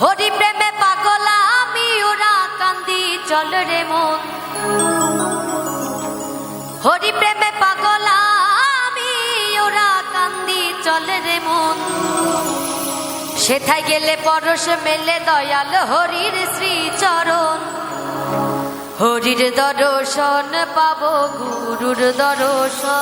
হরি প্রেমে পাগল আমি ওরা কান্দি চল রে মন। হরি প্রেমে পাগল আমি ওরা কান্দি চল রে মন। সেথায় গেলে পরশ মেলে দয়াল হরির শ্রীচরণ। হরির দর্শন পাবো গুরুর দর্শন।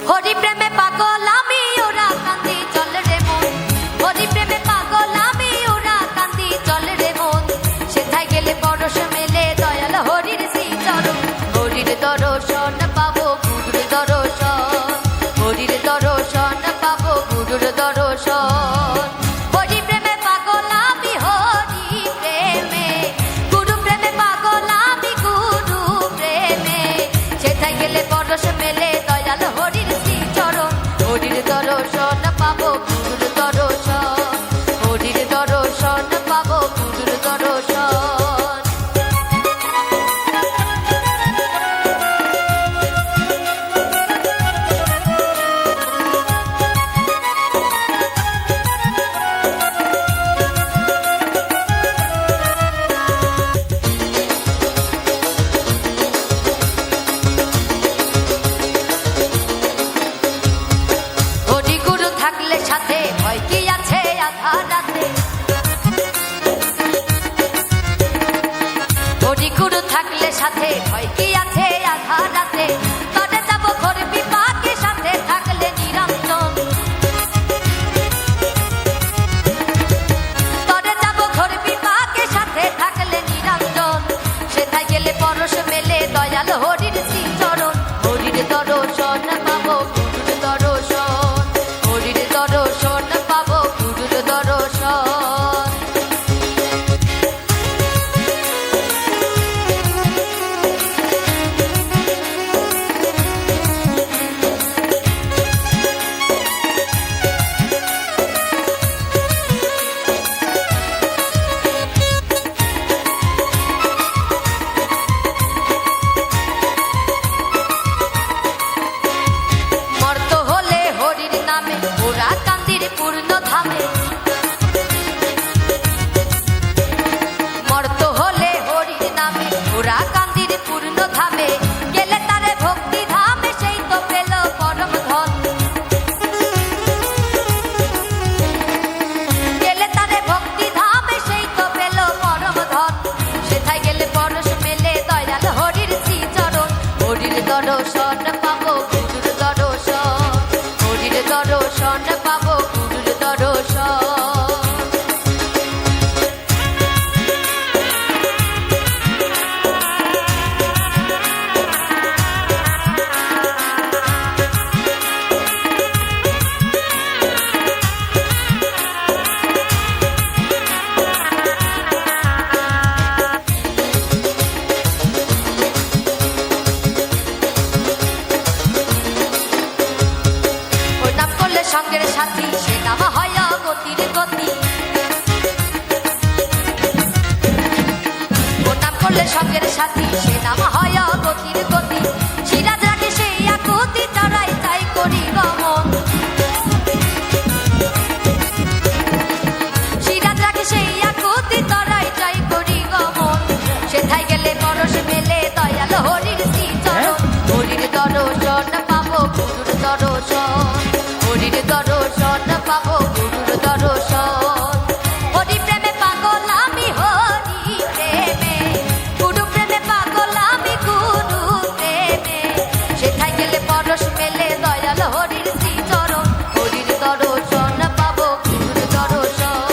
হরি প্রেমে পাগল আমি ওরা কান্দি চল রে মন। হরি প্রেমে পাগল আমি ওরা কান্দি চল রে মন। সেথায় গেলে পরশ মেলে দয়াল হরির শ্রীচরণ। হরির দর্শন পাবো গুরুর দর্শন। হরির দর্শন পাবো গুরুর দর্শন। হরি প্রেমে পাগল আমি হরি প্রেমে। গুরু প্রেমে পাগল আমি গুরু প্রেমে। সেথায় গেলে পরশ মেলে দয়াল হরির শ্রীচরণ। হরির দর্শন পাবো গুরুর দর্শন। হরির দর্শন পাবো গুরুর দর্শন। হরি গুরু থাকলে সাথে ভয় কি আছে আধার রাতে। হরি গুরু থাকলে সাথে ভয় কি আছে আধার রাতে। তরে যাব ঘোর বিপাকে সাথে থাকলে নিরঞ্জন। তরে যাব ঘোর বিপাকে সাথে থাকলে নিরঞ্জন। সেথায় গেলে পরশ মেলে দয়াল হরির শ্রীচরণ। হরির দর্শন পাবো গুরুর দর্শন। হরির দর্শন পাবো গুরুর দর্শন। মর্ত হলে হরির নামে ওরা কান্দির পূর্ণ ধামে। মর্ত হলে হরির নামে ওরা কান্দির পূর্ণ ধামে। গেলে তারে ভক্তি ধামে সেই তো পেল পরম ধন। গেলে তারে ভক্তি ধামে সেই তো পেল পরম ধন। সেথায় গেলে পরশ মেলে দয়াল হরির শ্রীচরণ। হরির দর্শন পাবো গুরুর দর্শন। হরির দর্শন পাবো গুরুর দর্শন। ওর নাম করলে সঙ্গের সাথী সে নাম হয় গতির গতি। ওর নাম করলে সঙ্গের সাথী সে নাম হয় গতির গতি। সিরাজ রাখে সেই আকুতি চড়াই তাই করি গমন। সিরাজ রাখে সেই আকুতি চড়াই তাই করি গমন। সেথায় গেলে পরশ মেলে দয়াল হরির শ্রীচরণ। হরির দর্শন পাবো গুরুর দর্শন। হরির দর্শন পাবো গুরুর দর্শন। হরি প্রেমে পাগল আমি হরি প্রেমে। গুরু প্রেমে পাগল আমি গুরু প্রেমে। সেথায় গেলে পরশ মেলে দয়াল হরির শ্রীচরণ। হরির দর্শন পাবো গুরুর দর্শন।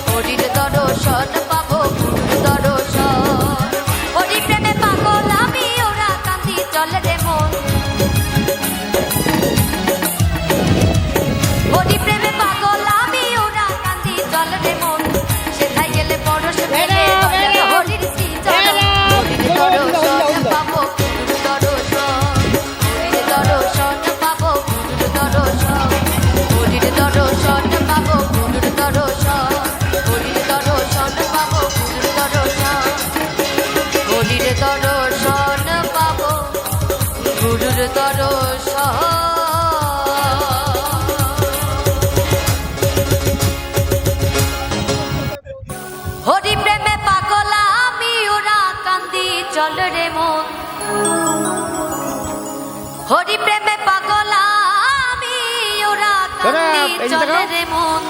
হরির দর্শন পাবো গুরুর দর্শন। হরি প্রেমে পাগল আমি ওরা কান্দি চল রে মন। হরি প্রেমে পাগল আমি ওরা কান্দি কান্দি চলে রে মন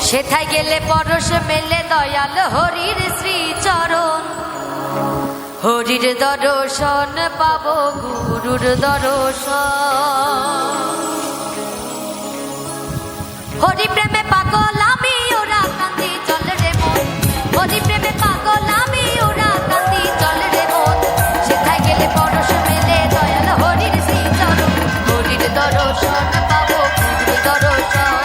সেথায় গেলে পরশ মেলে দয়াল হরির শ্রীচরণ হরির দর্শন পাবো গুরুর দর্শন হরি প্রেমে পাগল আমি ওরা কান্দি চলে রে মন হরি প্রেমে পাগল আমি ওরা কান্দি চলে রে মন সেথায় গেলে পরশ মেলে দয়াল হরির শ্রীচরণ হরির দর্শন পাবো গুরুর দর্শন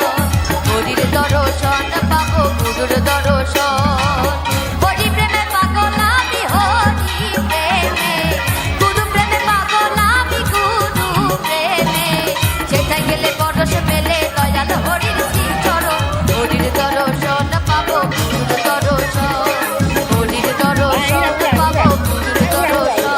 হরির দর্শন পাবো গুরুর দর্শন হরি প্রেমে পাগল আমি হরি প্রেমে গুরু প্রেমে পাগল আমি গুরু প্রেমে সেথায় গেলে পরশ মেলে দয়াল হরির শ্রীচরণ হরির দর্শন পাবো গুরুর দর্শন হরির দর্শন পাবো গুরুর দর্শন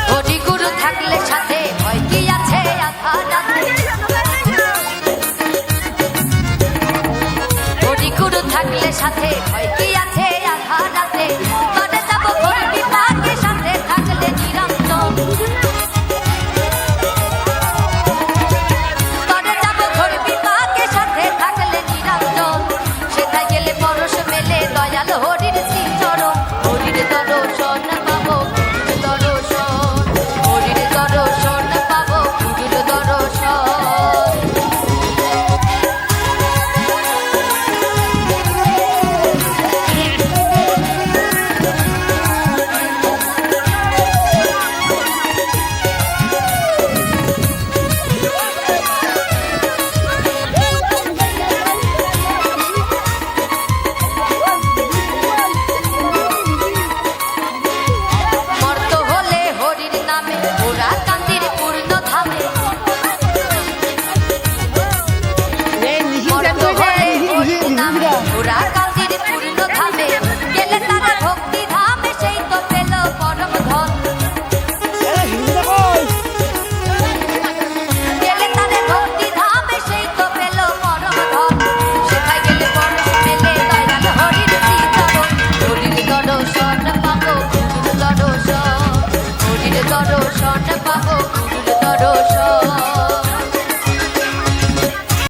হরি গুরু থাকলে সাথে ভয় কি আছে আধারাতে হরি গুরু থাকলে সাথে ভয় কি আছে আধারাতে তবে যাব ঘোর বিপাকে সাথে থাকলে নিরন্তর তবে যাব ঘোর বিপাকে সাথে থাকলে নিরন্তর সেথায় গেলে পরশ মেলে দয়াল হরির শ্রীচরণ হরির দর্শন পাবো গুরুর দর্শন হরির দর্শন পাবো গুরুর দর্শন মর্ত হলে হরির নামে ওরা কান্দির পূর্ণ ধামে মর্ত হলে হরির নামে ওরা কান্দির পূর্ণ ধামে গেলে তারা ভক্তি ধামে সেই তো পেল পরম ধন গেলে তারা ভক্তি ধামে সেই তো পেল পরম ধন সেখায় গেলে পরশ মেলে দয়াল হরির শ্রীচরণ হরির দর্শন পাবো গুরুর দর্শন হরির দর্শন পাবো গুরুর দর্শন